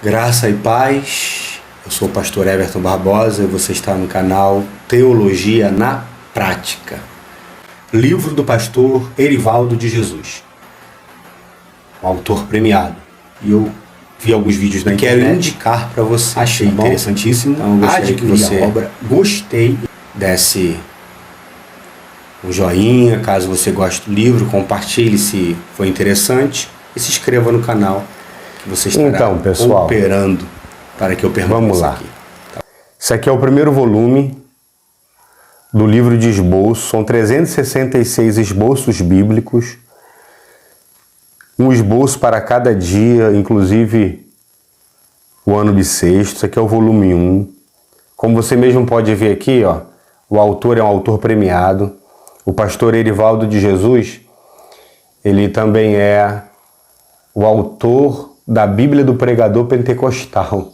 Graça e paz, eu sou o pastor Everton Barbosa e você está no canal Teologia na Prática. Livro do pastor Erivaldo de Jesus, um autor premiado. E eu vi alguns vídeos na internet, quero indicar para você. Achei interessantíssimo, então eu gostaria que você gostei, desse um joinha, caso você goste do livro, compartilhe se for interessante e se inscreva no canal. Você estará pessoal, operando para que eu permaneça aqui. Esse aqui é o primeiro volume do livro de esboço. São 366 esboços bíblicos. Um esboço para cada dia, inclusive o ano bissexto. Esse aqui é o volume 1. Como você mesmo pode ver aqui, ó, o autor é um autor premiado. O pastor Erivaldo de Jesus, ele também é o autor da Bíblia do Pregador Pentecostal,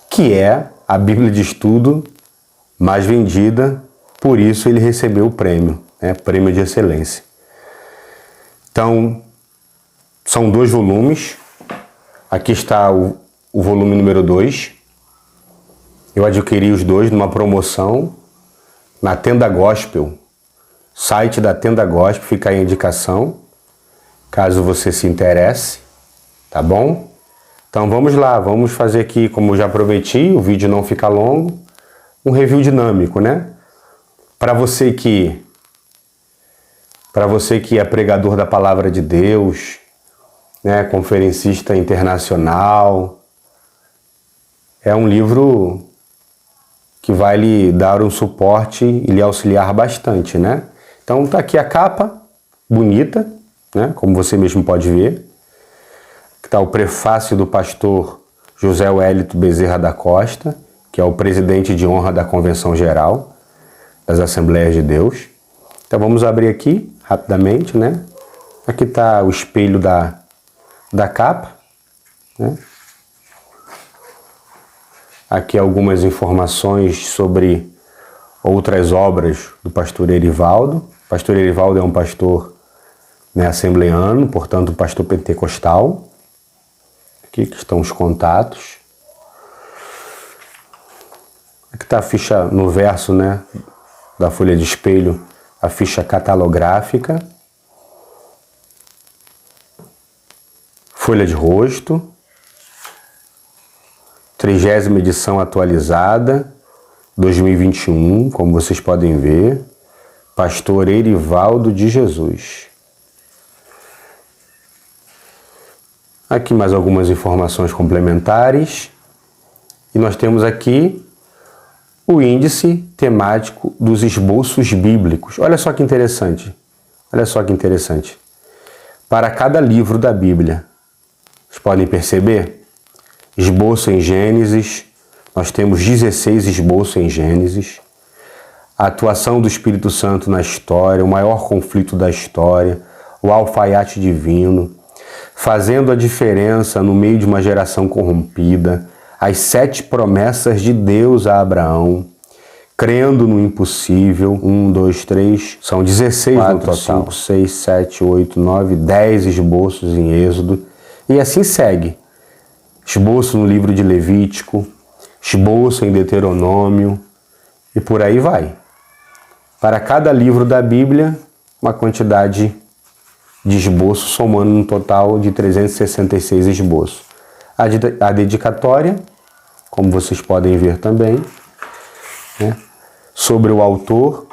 que é a Bíblia de estudo mais vendida, por isso ele recebeu o prêmio, prêmio de excelência. Então, são 2 volumes, aqui está o volume número 2, eu adquiri os 2 numa promoção na Tenda Gospel, site da Tenda Gospel, fica aí a indicação, caso você se interesse, tá bom? Então vamos lá, vamos fazer aqui, como eu já prometi, o vídeo não fica longo, um review dinâmico, né? Para você que é pregador da palavra de Deus, né, conferencista internacional, é um livro que vai lhe dar um suporte e lhe auxiliar bastante, né? Então tá aqui a capa, bonita, né, como você mesmo pode ver. Está o prefácio do pastor José Wellington Bezerra da Costa, que é o presidente de honra da Convenção Geral das Assembleias de Deus. Então vamos abrir aqui rapidamente, né? Aqui está o espelho da capa, né? Aqui algumas informações sobre outras obras do pastor Erivaldo. O pastor Erivaldo é um pastor, né, assembleano, portanto pastor pentecostal. Aqui que estão os contatos. Aqui está a ficha no verso, né, da folha de espelho, a ficha catalográfica. Folha de rosto. 30ª edição atualizada, 2021, como vocês podem ver. Pastor Erivaldo de Jesus. Aqui mais algumas informações complementares. E nós temos aqui o índice temático dos esboços bíblicos. Olha só que interessante. Olha só que interessante. Para cada livro da Bíblia, vocês podem perceber? Esboço em Gênesis. Nós temos 16 esboços em Gênesis. A atuação do Espírito Santo na história, o maior conflito da história, o alfaiate divino, fazendo a diferença no meio de uma geração corrompida, as 7 promessas de Deus a Abraão, crendo no impossível, 1, 2, 3, são 16 no total, 5, 6, 7, 8, 9, 10 esboços em Êxodo, e assim segue. Esboço no livro de Levítico, esboço em Deuteronômio, e por aí vai. Para cada livro da Bíblia, uma quantidade de esboços, somando um total de 366 esboços. A dedicatória, como vocês podem ver também, né, sobre o autor,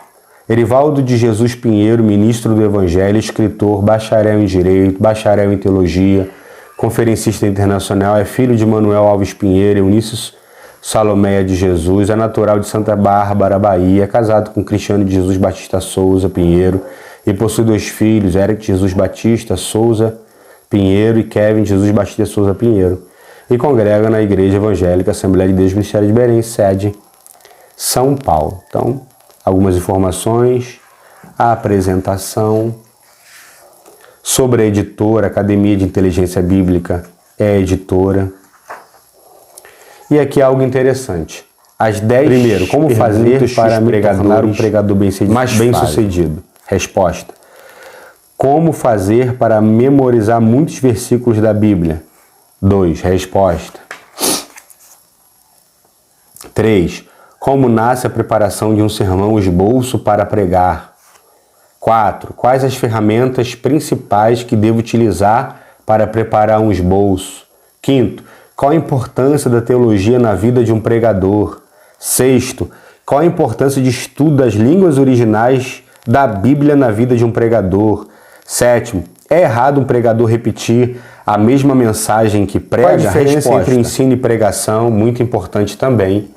Erivaldo de Jesus Pinheiro, ministro do Evangelho, escritor, bacharel em Direito, bacharel em Teologia, conferencista internacional, é filho de Manuel Alves Pinheiro, Eunice Salomeia de Jesus, é natural de Santa Bárbara, Bahia, casado com Cristiano de Jesus Batista Souza Pinheiro, e possui 2 filhos, Eric Jesus Batista Souza Pinheiro e Kevin Jesus Batista Souza Pinheiro, e congrega na Igreja Evangélica Assembleia de Deus Ministério de Belém, sede São Paulo. Então, algumas informações, a apresentação sobre a editora, Academia de Inteligência Bíblica é editora. E aqui algo interessante. As 10 primeiro, como fazer para me tornar um pregador bem-sucedido? Resposta. Como fazer para memorizar muitos versículos da Bíblia? 2. Resposta. 3. Como nasce a preparação de um sermão esboço para pregar? 4. Quais as ferramentas principais que devo utilizar para preparar um esboço? 5. Qual a importância da teologia na vida de um pregador? 6. Qual a importância de estudo das línguas originais da Bíblia na vida de um pregador? 7. É errado um pregador repetir a mesma mensagem que prega? Qual a diferença entre ensino e pregação? Muito importante também.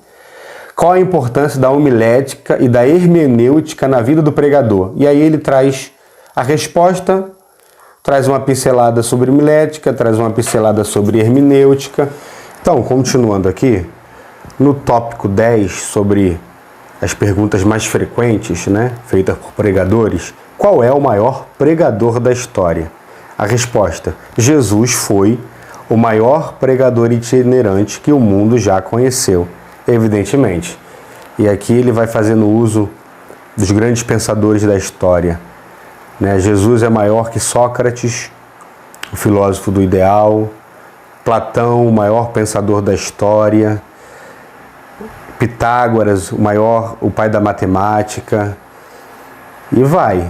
Qual a importância da homilética e da hermenêutica na vida do pregador? E aí ele traz a resposta, traz uma pincelada sobre homilética, traz uma pincelada sobre hermenêutica. Então, continuando aqui, no tópico 10, sobre as perguntas mais frequentes, feitas por pregadores, qual é o maior pregador da história? A resposta: Jesus foi o maior pregador itinerante que o mundo já conheceu. Evidentemente. E aqui ele vai fazendo uso dos grandes pensadores da história. Jesus é maior que Sócrates, o filósofo do ideal, Platão, o maior pensador da história, Pitágoras, o pai da matemática, e vai,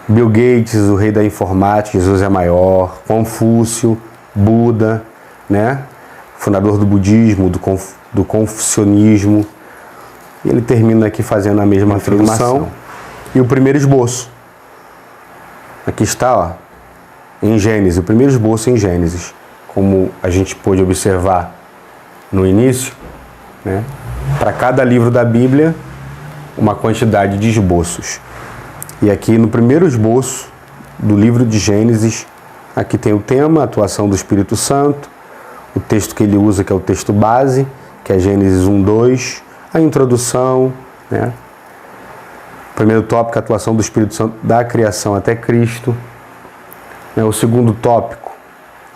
Bill Gates, o rei da informática, Jesus é maior, Confúcio, Buda, fundador do budismo, do confucionismo. E ele termina aqui fazendo a mesma afirmação. E o primeiro esboço. Aqui está, em Gênesis, o primeiro esboço em Gênesis. Como a gente pôde observar no início, para cada livro da Bíblia, uma quantidade de esboços. E aqui no primeiro esboço do livro de Gênesis, aqui tem o tema, a atuação do Espírito Santo, o texto que ele usa, que é o texto base, que é Gênesis 1:2, a introdução, o primeiro tópico, a atuação do Espírito Santo da criação até Cristo. O segundo tópico,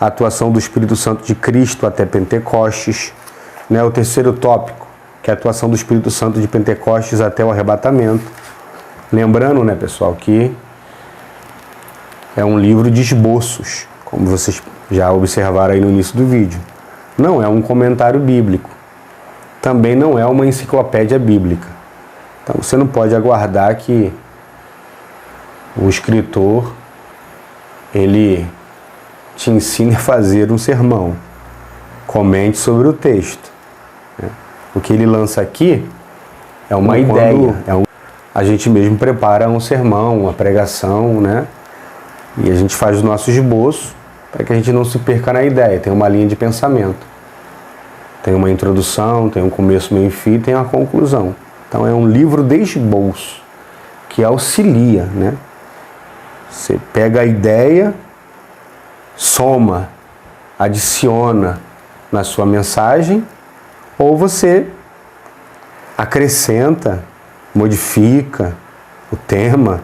a atuação do Espírito Santo de Cristo até Pentecostes. O terceiro tópico, que é a atuação do Espírito Santo de Pentecostes até o arrebatamento. Lembrando, pessoal, que é um livro de esboços, como vocês já observaram aí no início do vídeo. Não é um comentário bíblico. Também não é uma enciclopédia bíblica. Então você não pode aguardar que o escritor ele te ensine a fazer um sermão. Comente sobre o texto. O que ele lança aqui é uma ideia. A gente mesmo prepara um sermão, uma pregação, e a gente faz o nosso esboço para que a gente não se perca na ideia. Tem uma linha de pensamento. Tem uma introdução, tem um começo, meio e fim, tem uma conclusão. Então é um livro de esboço, que auxilia, Você pega a ideia, soma, adiciona na sua mensagem, ou você acrescenta, modifica o tema,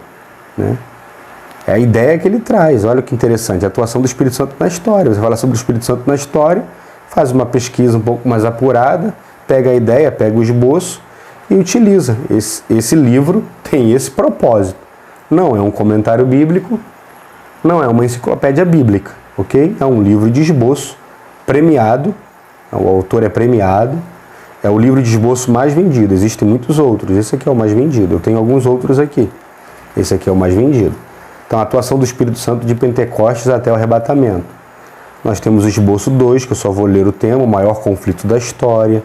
É a ideia que ele traz. Olha que interessante, a atuação do Espírito Santo na história. Você fala sobre o Espírito Santo na história, faz uma pesquisa um pouco mais apurada, pega a ideia, pega o esboço e utiliza. Esse livro tem esse propósito. Não é um comentário bíblico, não é uma enciclopédia bíblica, ok? É um livro de esboço premiado, o autor é premiado, é o livro de esboço mais vendido. Existem muitos outros, esse aqui é o mais vendido. Eu tenho alguns outros aqui, esse aqui é o mais vendido. Então, a atuação do Espírito Santo de Pentecostes até o arrebatamento. Nós temos o esboço 2, que eu só vou ler o tema, o maior conflito da história,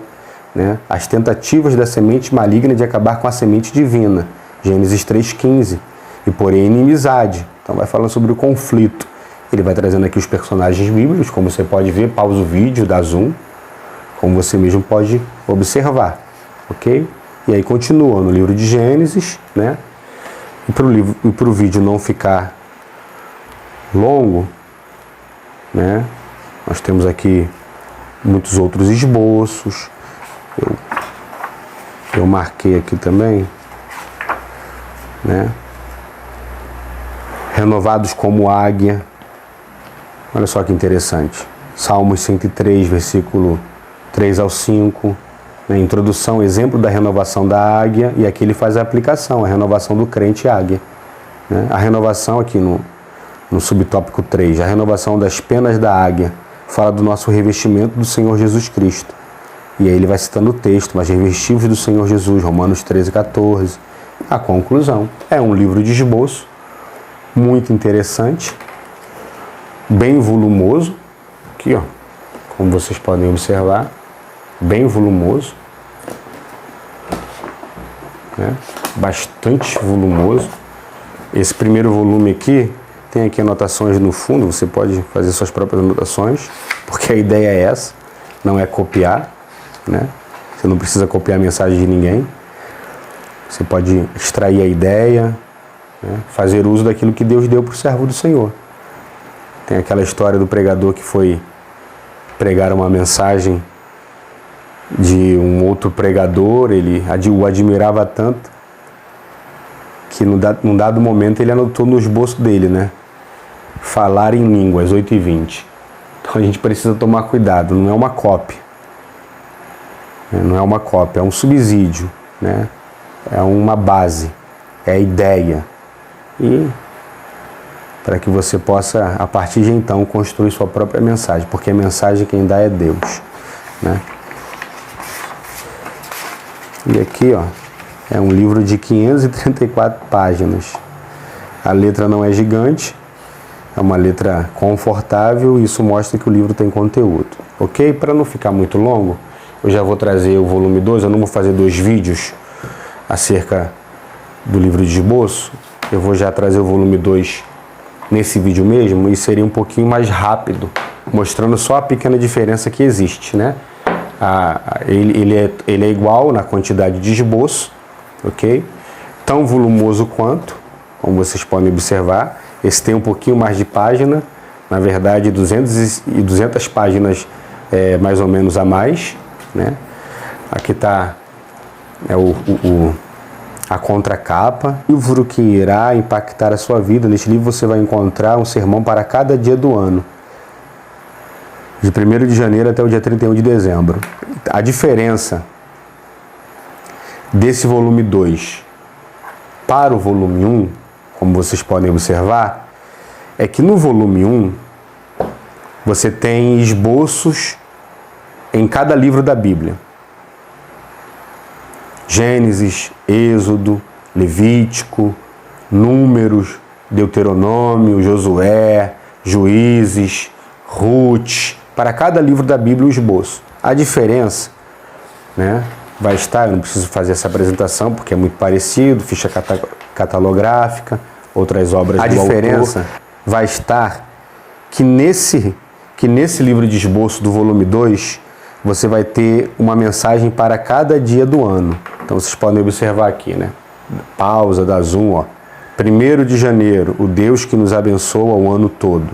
As tentativas da semente maligna de acabar com a semente divina, Gênesis 3:15, e porém inimizade. Então vai falando sobre o conflito. Ele vai trazendo aqui os personagens bíblicos, como você pode ver, pausa o vídeo, dá zoom, como você mesmo pode observar, ok? E aí continua no livro de Gênesis, E para o vídeo não ficar longo, Nós temos aqui muitos outros esboços. Eu marquei aqui também, Renovados como águia. Olha só que interessante. Salmos 103, versículo 3 ao 5. Introdução, exemplo da renovação da águia. E aqui ele faz a aplicação, a renovação do crente águia. A renovação aqui no subtópico 3, a renovação das penas da águia. Fala do nosso revestimento do Senhor Jesus Cristo. E aí ele vai citando o texto, mas revestivos do Senhor Jesus, Romanos 13, 14. A conclusão. É um livro de esboço, muito interessante, bem volumoso. Aqui, ó, como vocês podem observar, bem volumoso, né? Bastante volumoso. Esse primeiro volume aqui tem aqui anotações no fundo, você pode fazer suas próprias anotações, porque a ideia é essa, não é copiar, né? Você não precisa copiar a mensagem de ninguém. Você pode extrair a ideia, né? Fazer uso daquilo que Deus deu para o servo do Senhor. Tem aquela história do pregador que foi pregar uma mensagem de um outro pregador, ele o admirava tanto que num dado momento ele anotou no esboço dele, né? Falar em línguas, 8h20. Então a gente precisa tomar cuidado, não é uma cópia. Não é uma cópia, é um subsídio, né? É uma base, é a ideia. E para que você possa, a partir de então, construir sua própria mensagem, porque a mensagem quem dá é Deus, né? E aqui, ó, é um livro de 534 páginas. A letra não é gigante, é uma letra confortável, e isso mostra que o livro tem conteúdo, ok? Para não ficar muito longo, eu já vou trazer o volume 2, eu não vou fazer 2 vídeos acerca do livro de esboço, eu vou já trazer o volume 2 nesse vídeo mesmo, e seria um pouquinho mais rápido, mostrando só a pequena diferença que existe, né? Ele é igual na quantidade de esboço, ok? Tão volumoso quanto, como vocês podem observar. Esse tem um pouquinho mais de página, na verdade 200 páginas mais ou menos a mais, né? Aqui está a contracapa. Livro que irá impactar a sua vida. Neste livro você vai encontrar um sermão para cada dia do ano, de 1º de janeiro até o dia 31 de dezembro. A diferença desse volume 2 para o volume 1, como vocês podem observar, é que no volume 1 você tem esboços em cada livro da Bíblia. Gênesis, Êxodo, Levítico, Números, Deuteronômio, Josué, Juízes, Ruth. Para cada livro da Bíblia, o esboço. A diferença, né, vai estar, eu não preciso fazer essa apresentação porque é muito parecido, ficha catalográfica, outras obras do autor. A diferença vai estar que nesse livro de esboço do volume 2, você vai ter uma mensagem para cada dia do ano. Então vocês podem observar aqui, né? Pausa, dá zoom, ó. 1º de janeiro, o Deus que nos abençoa o ano todo,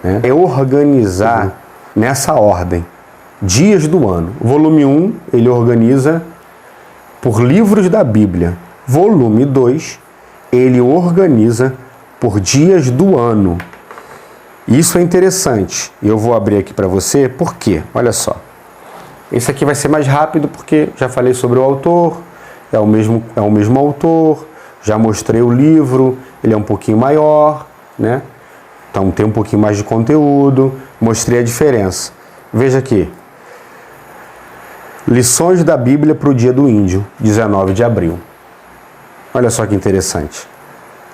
né? É organizar nessa ordem, dias do ano. Volume 1, ele organiza por livros da Bíblia. Volume 2, ele organiza por dias do ano. Isso é interessante. Eu vou abrir aqui para você, por quê? Olha só. Esse aqui vai ser mais rápido porque já falei sobre o autor, é o mesmo autor, já mostrei o livro, ele é um pouquinho maior, né? Então tem um pouquinho mais de conteúdo, mostrei a diferença. Veja aqui. Lições da Bíblia para o Dia do Índio, 19 de abril. Olha só que interessante.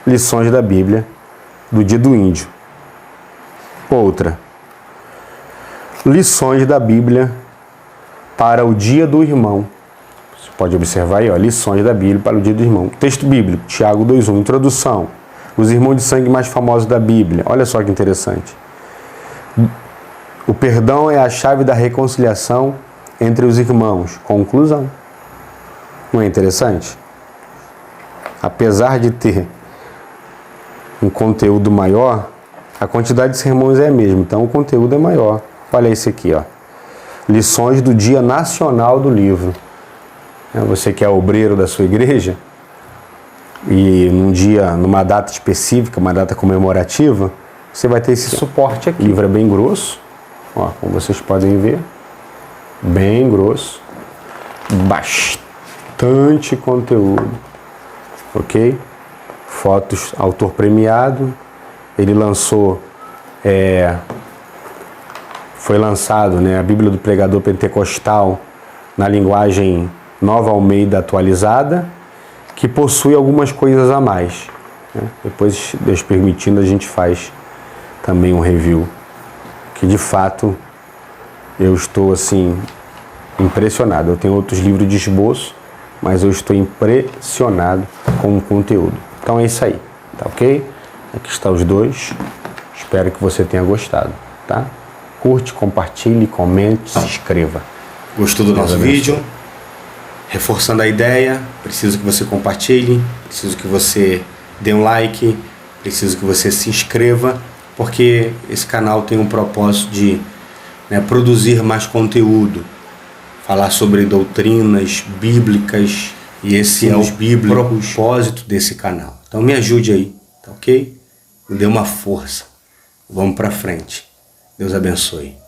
Lições da Bíblia do Dia do Índio. Outra. Lições da Bíblia para o Dia do Irmão. Você pode observar aí, ó, lições da Bíblia para o Dia do Irmão. Texto bíblico, Tiago 2:1, introdução. Os irmãos de sangue mais famosos da Bíblia. Olha só que interessante. O perdão é a chave da reconciliação entre os irmãos. Conclusão. Não é interessante? Apesar de ter um conteúdo maior, a quantidade de sermões é a mesma, então o conteúdo é maior. Olha esse aqui, ó. Lições do Dia Nacional do Livro. Você que é obreiro da sua igreja e numa data específica, uma data comemorativa, você vai ter esse suporte aqui. O livro é bem grosso, ó, como vocês podem ver, bem grosso, bastante conteúdo, ok? Fotos, autor premiado, ele lançou, foi lançado, né, a Bíblia do Pregador Pentecostal na linguagem Nova Almeida atualizada, que possui algumas coisas a mais, né? Depois, Deus permitindo, a gente faz também um review, que de fato eu estou assim impressionado. Eu tenho outros livros de esboço, mas eu estou impressionado com o conteúdo. Então é isso aí, tá ok? Aqui estão os dois. Espero que você tenha gostado, tá? Curte, compartilhe, comente, se inscreva. Gostou do nosso vídeo? Reforçando a ideia, preciso que você compartilhe, preciso que você dê um like, preciso que você se inscreva, porque esse canal tem um propósito de, né, produzir mais conteúdo, falar sobre doutrinas bíblicas, e esse é o propósito desse canal. Então me ajude aí, tá ok? Me dê uma força. Vamos pra frente. Deus abençoe.